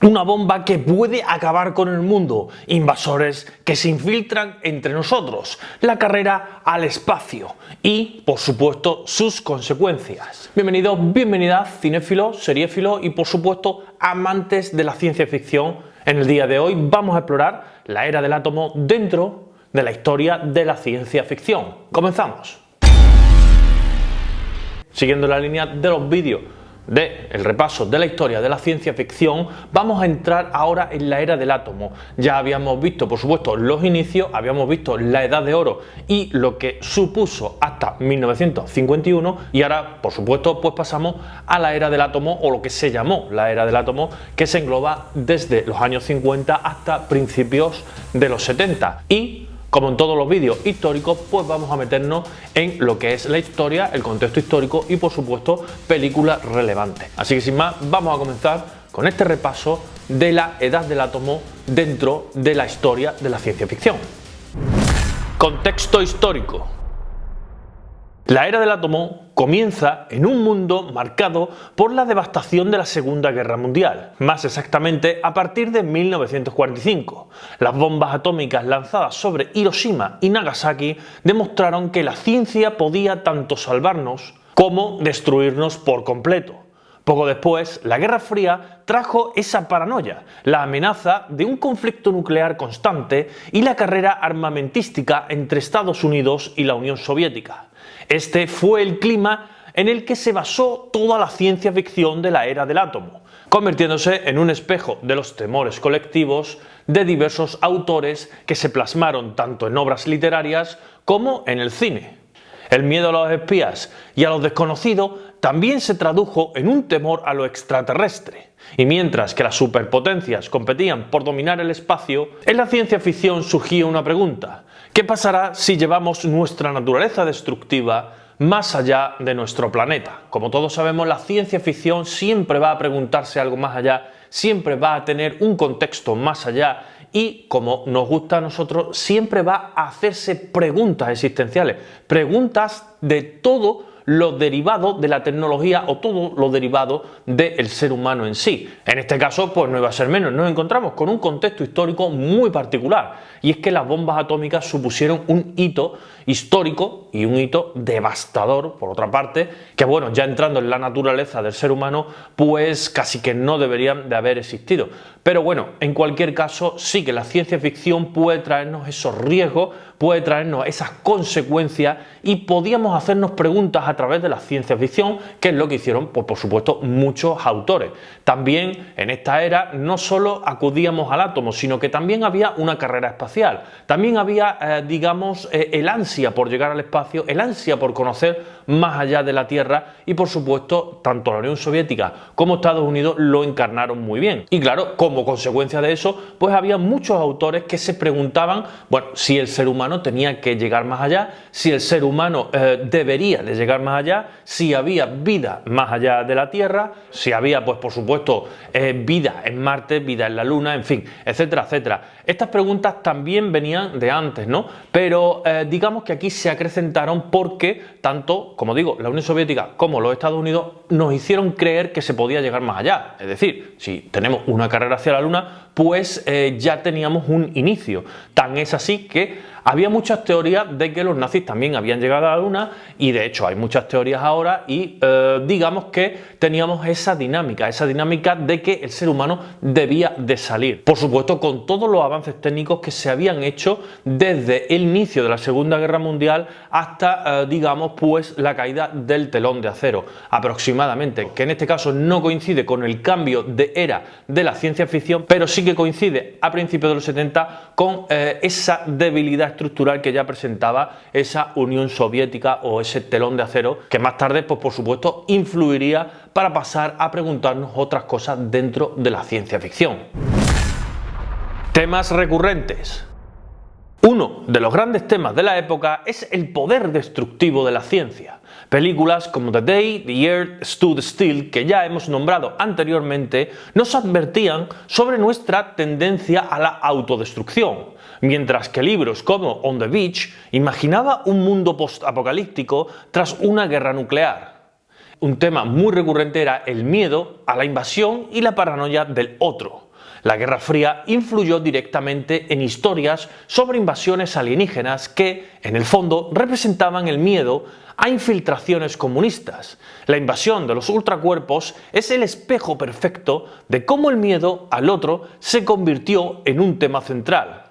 Una bomba que puede acabar con el mundo, invasores que se infiltran entre nosotros, la carrera al espacio y, por supuesto, sus consecuencias. Bienvenidos, bienvenidas, cinéfilos, seriéfilos y, por supuesto, amantes de la ciencia ficción. En el día de hoy vamos a explorar la era del átomo dentro de la historia de la ciencia ficción. ¡Comenzamos! Siguiendo la línea de los vídeos del repaso de la historia de la ciencia ficción, vamos a entrar ahora en la era del átomo. Ya habíamos visto, por supuesto, los inicios, habíamos visto la edad de oro y lo que supuso hasta 1951, y ahora, por supuesto, pues pasamos a la era del átomo, o lo que se llamó la era del átomo, que se engloba desde los años 50 hasta principios de los 70. Y como en todos los vídeos históricos, pues vamos a meternos en lo que es la historia, el contexto histórico y, por supuesto, películas relevantes. Así que sin más, vamos a comenzar con este repaso de la edad del átomo dentro de la historia de la ciencia ficción. Contexto histórico. La era del átomo comienza en un mundo marcado por la devastación de la Segunda Guerra Mundial, más exactamente a partir de 1945. Las bombas atómicas lanzadas sobre Hiroshima y Nagasaki demostraron que la ciencia podía tanto salvarnos como destruirnos por completo. Poco después, la Guerra Fría trajo esa paranoia, la amenaza de un conflicto nuclear constante y la carrera armamentística entre Estados Unidos y la Unión Soviética. Este fue el clima en el que se basó toda la ciencia ficción de la era del átomo, convirtiéndose en un espejo de los temores colectivos de diversos autores que se plasmaron tanto en obras literarias como en el cine. El miedo a los espías y a lo desconocido también se tradujo en un temor a lo extraterrestre. Y mientras que las superpotencias competían por dominar el espacio, en la ciencia ficción surgía una pregunta: ¿qué pasará si llevamos nuestra naturaleza destructiva más allá de nuestro planeta? Como todos sabemos, la ciencia ficción siempre va a preguntarse algo más allá, siempre va a tener un contexto más allá y, como nos gusta a nosotros, siempre va a hacerse preguntas existenciales, preguntas de todo lo derivado de la tecnología o todo lo derivado del ser humano en sí. En este caso, pues no iba a ser menos, nos encontramos con un contexto histórico muy particular, y es que las bombas atómicas supusieron un hito histórico y un hito devastador, por otra parte, que bueno, ya entrando en la naturaleza del ser humano, pues casi que no deberían de haber existido. Pero bueno, en cualquier caso, sí que la ciencia ficción puede traernos esos riesgos, puede traernos esas consecuencias, y podíamos hacernos preguntas a través de la ciencia ficción, que es lo que hicieron, pues, por supuesto, muchos autores. También en esta era no solo acudíamos al átomo, sino que también había una carrera espacial, también había, digamos, el ansia por llegar al espacio, el ansia por conocer más allá de la Tierra, y por supuesto, tanto la Unión Soviética como Estados Unidos lo encarnaron muy bien. Y claro, como consecuencia de eso, pues había muchos autores que se preguntaban, bueno, si el ser humano tenía que llegar más allá, si el ser humano debería de llegar más allá, si había vida más allá de la Tierra, si había, pues por supuesto, vida en Marte, vida en la Luna, en fin, etcétera, etcétera. Estas preguntas también venían de antes, ¿no? Pero digamos que aquí se acrecentaron porque tanto, como digo, la Unión Soviética como los Estados Unidos nos hicieron creer que se podía llegar más allá. Es decir, si tenemos una carrera hacia la Luna, pues ya teníamos un inicio. Tan es así que había muchas teorías de que los nazis también habían llegado a la Luna, y de hecho hay muchas teorías ahora, y digamos que teníamos esa dinámica de que el ser humano debía de salir. Por supuesto, con todos los avances técnicos que se habían hecho desde el inicio de la Segunda Guerra Mundial hasta, digamos, pues la caída del telón de acero, aproximadamente, que en este caso no coincide con el cambio de era de la ciencia ficción, pero sí que coincide a principios de los 70 con esa debilidad estructural que ya presentaba esa Unión Soviética o ese telón de acero, que más tarde, pues por supuesto, influiría para pasar a preguntarnos otras cosas dentro de la ciencia ficción. Temas recurrentes. Uno de los grandes temas de la época es el poder destructivo de la ciencia. Películas como The Day the Earth Stood Still, que ya hemos nombrado anteriormente, nos advertían sobre nuestra tendencia a la autodestrucción, mientras que libros como On the Beach imaginaba un mundo post-apocalíptico tras una guerra nuclear. un tema muy recurrente era el miedo a la invasión y la paranoia del otro. La Guerra Fría influyó directamente en historias sobre invasiones alienígenas que, en el fondo, representaban el miedo a infiltraciones comunistas. La invasión de los ultracuerpos es el espejo perfecto de cómo el miedo al otro se convirtió en un tema central.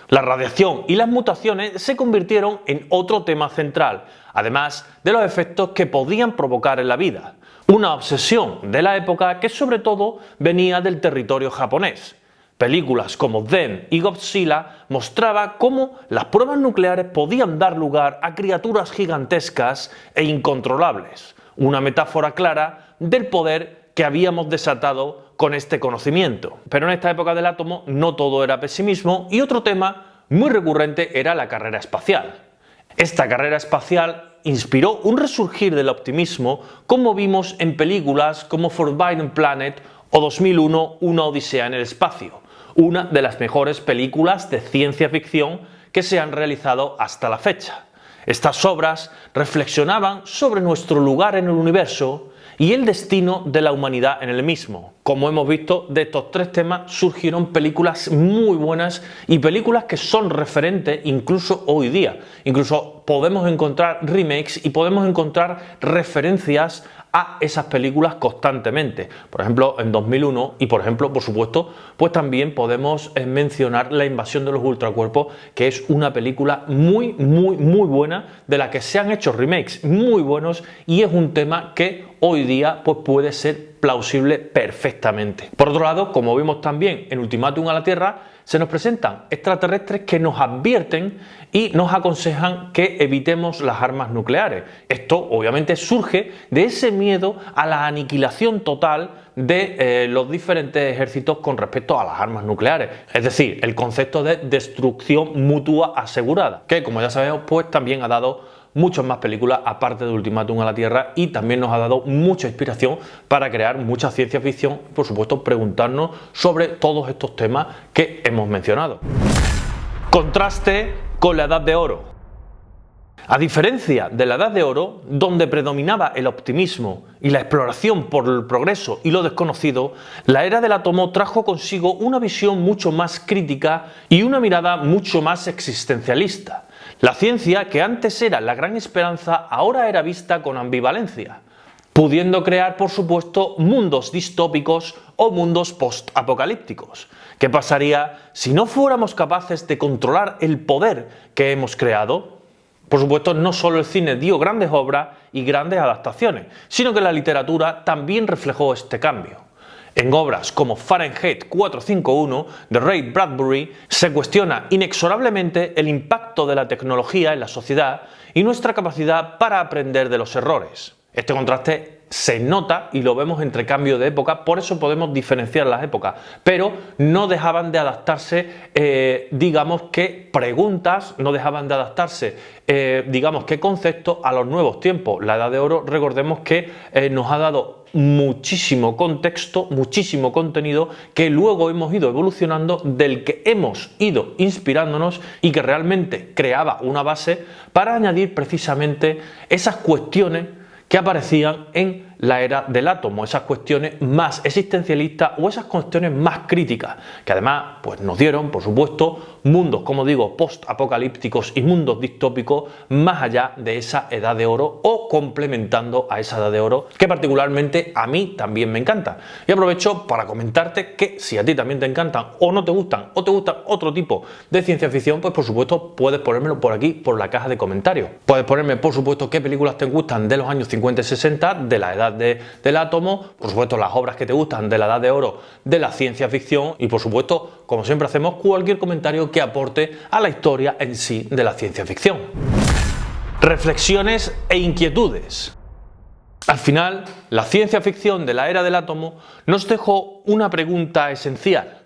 La radiación y las mutaciones se convirtieron en otro tema central, además de los efectos que podían provocar en la vida. Una obsesión de la época que sobre todo venía del territorio japonés. Películas como Them y Godzilla mostraban cómo las pruebas nucleares podían dar lugar a criaturas gigantescas e incontrolables. Una metáfora clara del poder que habíamos desatado con este conocimiento. Pero en esta época del átomo no todo era pesimismo y otro tema muy recurrente era la carrera espacial. Esta carrera espacial inspiró un resurgir del optimismo como vimos en películas como Forbidden Planet o 2001 Una Odisea en el espacio, una de las mejores películas de ciencia ficción que se han realizado hasta la fecha. Estas obras reflexionaban sobre nuestro lugar en el universo y el destino de la humanidad en el mismo. Como hemos visto, de estos tres temas surgieron películas muy buenas y películas que son referentes incluso hoy día. Incluso podemos encontrar remakes y podemos encontrar referencias a esas películas constantemente. Por ejemplo, en 2001 y por ejemplo, por supuesto, pues también podemos mencionar La invasión de los ultracuerpos, que es una película muy buena, de la que se han hecho remakes muy buenos y es un tema que hoy día pues puede ser plausible perfectamente. Por otro lado, como vimos también en Ultimátum a la Tierra, se nos presentan extraterrestres que nos advierten y nos aconsejan que evitemos las armas nucleares. Esto obviamente surge de ese miedo a la aniquilación total de los diferentes ejércitos con respecto a las armas nucleares. Es decir, el concepto de destrucción mutua asegurada, que como ya sabemos pues también ha dado muchas más películas aparte de Ultimátum a la Tierra y también nos ha dado mucha inspiración para crear mucha ciencia ficción y por supuesto preguntarnos sobre todos estos temas que hemos mencionado. Contraste con la Edad de Oro. A diferencia de la Edad de Oro, donde predominaba el optimismo y la exploración por el progreso y lo desconocido, la era del átomo trajo consigo una visión mucho más crítica y una mirada mucho más existencialista. La ciencia, que antes era la gran esperanza, ahora era vista con ambivalencia, pudiendo crear, por supuesto, mundos distópicos o mundos post-apocalípticos. ¿Qué pasaría si no fuéramos capaces de controlar el poder que hemos creado? Por supuesto, no solo el cine dio grandes obras y grandes adaptaciones, sino que la literatura también reflejó este cambio. En obras como Fahrenheit 451 de Ray Bradbury se cuestiona inexorablemente el impacto de la tecnología en la sociedad y nuestra capacidad para aprender de los errores. Este contraste se nota y lo vemos entre cambio de época, por eso podemos diferenciar las épocas, pero no dejaban de adaptarse, digamos que preguntas, no dejaban de adaptarse, digamos que conceptos a los nuevos tiempos. La Edad de Oro, recordemos que nos ha dado muchísimo contexto, muchísimo contenido que luego hemos ido evolucionando, del que hemos ido inspirándonos y que realmente creaba una base para añadir precisamente esas cuestiones que aparecían en la era del átomo, esas cuestiones más existencialistas o esas cuestiones más críticas, que además pues nos dieron, por supuesto, mundos, como digo, post-apocalípticos y mundos distópicos más allá de esa edad de oro o complementando a esa edad de oro que particularmente a mí también me encanta. Y aprovecho para comentarte que si a ti también te encantan o no te gustan o te gustan otro tipo de ciencia ficción, pues por supuesto puedes ponérmelo por aquí, por la caja de comentarios. Puedes ponerme, por supuesto, qué películas te gustan de los años 50 y 60, de la edad del átomo, por supuesto las obras que te gustan de la edad de oro de la ciencia ficción y por supuesto, como siempre hacemos, cualquier comentario que aporte a la historia en sí de la ciencia ficción. Reflexiones e inquietudes. Al final, la ciencia ficción de la era del átomo nos dejó una pregunta esencial.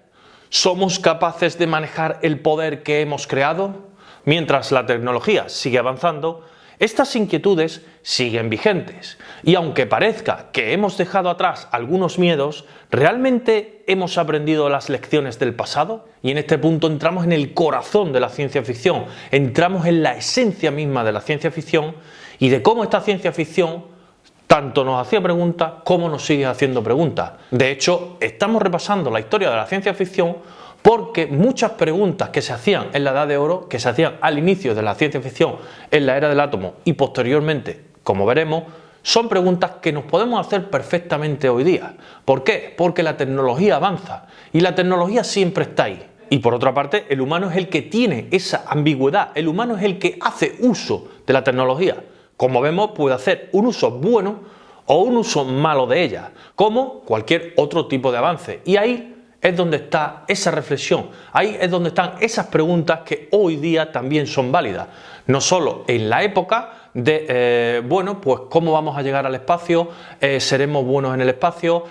¿Somos capaces de manejar el poder que hemos creado? Mientras la tecnología sigue avanzando, estas inquietudes siguen vigentes y aunque parezca que hemos dejado atrás algunos miedos, ¿realmente hemos aprendido las lecciones del pasado? Y en este punto entramos en el corazón de la ciencia ficción, entramos en la esencia misma de la ciencia ficción y de cómo esta ciencia ficción tanto nos hacía preguntas como nos sigue haciendo preguntas. De hecho, estamos repasando la historia de la ciencia ficción porque muchas preguntas que se hacían en la Edad de Oro, que se hacían al inicio de la ciencia ficción en la era del átomo y posteriormente, como veremos, son preguntas que nos podemos hacer perfectamente hoy día. ¿Por qué? Porque la tecnología avanza y la tecnología siempre está ahí. Y por otra parte, el humano es el que tiene esa ambigüedad, el humano es el que hace uso de la tecnología. Como vemos, puede hacer un uso bueno o un uso malo de ella, como cualquier otro tipo de avance. Y ahí es donde está esa reflexión, ahí es donde están esas preguntas que hoy día también son válidas. No solo en la época de, pues cómo vamos a llegar al espacio, seremos buenos en el espacio,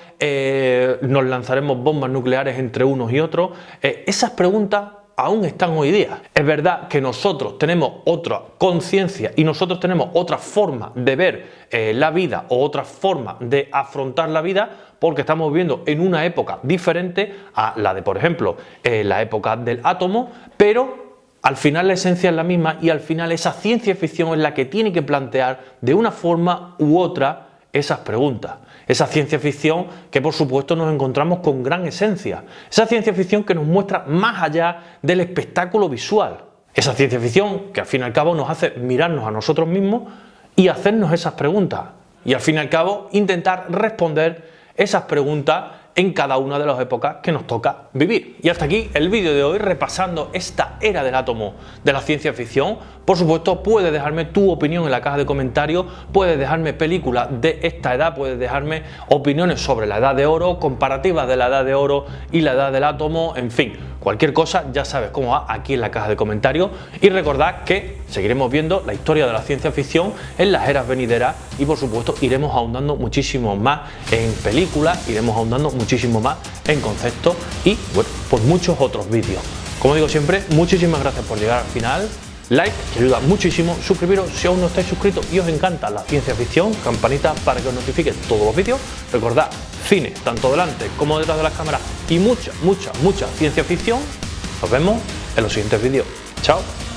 nos lanzaremos bombas nucleares entre unos y otros. Esas preguntas aún están hoy día. Es verdad que nosotros tenemos otra conciencia y nosotros tenemos otra forma de ver la vida o otra forma de afrontar la vida porque estamos viviendo en una época diferente a la de, por ejemplo, la época del átomo, pero al final la esencia es la misma y al final esa ciencia ficción es la que tiene que plantear de una forma u otra esas preguntas. Esa ciencia ficción que por supuesto nos encontramos con gran esencia. Esa ciencia ficción que nos muestra más allá del espectáculo visual. Esa ciencia ficción que al fin y al cabo nos hace mirarnos a nosotros mismos y hacernos esas preguntas. Y al fin y al cabo intentar responder esas preguntas en cada una de las épocas que nos toca vivir. Y hasta aquí el vídeo de hoy repasando esta era del átomo de la ciencia ficción. Por supuesto, puedes dejarme tu opinión en la caja de comentarios, puedes dejarme películas de esta edad, puedes dejarme opiniones sobre la Edad de Oro, comparativas de la Edad de Oro y la Edad del átomo, en fin, cualquier cosa ya sabes cómo va aquí en la caja de comentarios. Y recordad que seguiremos viendo la historia de la ciencia ficción en las eras venideras y por supuesto iremos ahondando muchísimo más en películas, iremos ahondando muchísimo más en conceptos y bueno, pues muchos otros vídeos. Como digo siempre, muchísimas gracias por llegar al final. Like, que ayuda muchísimo, suscribiros si aún no estáis suscritos y os encanta la ciencia ficción, campanita para que os notifiquen todos los vídeos. Recordad, cine, tanto delante como detrás de las cámaras y mucha ciencia ficción. Nos vemos en los siguientes vídeos. Chao.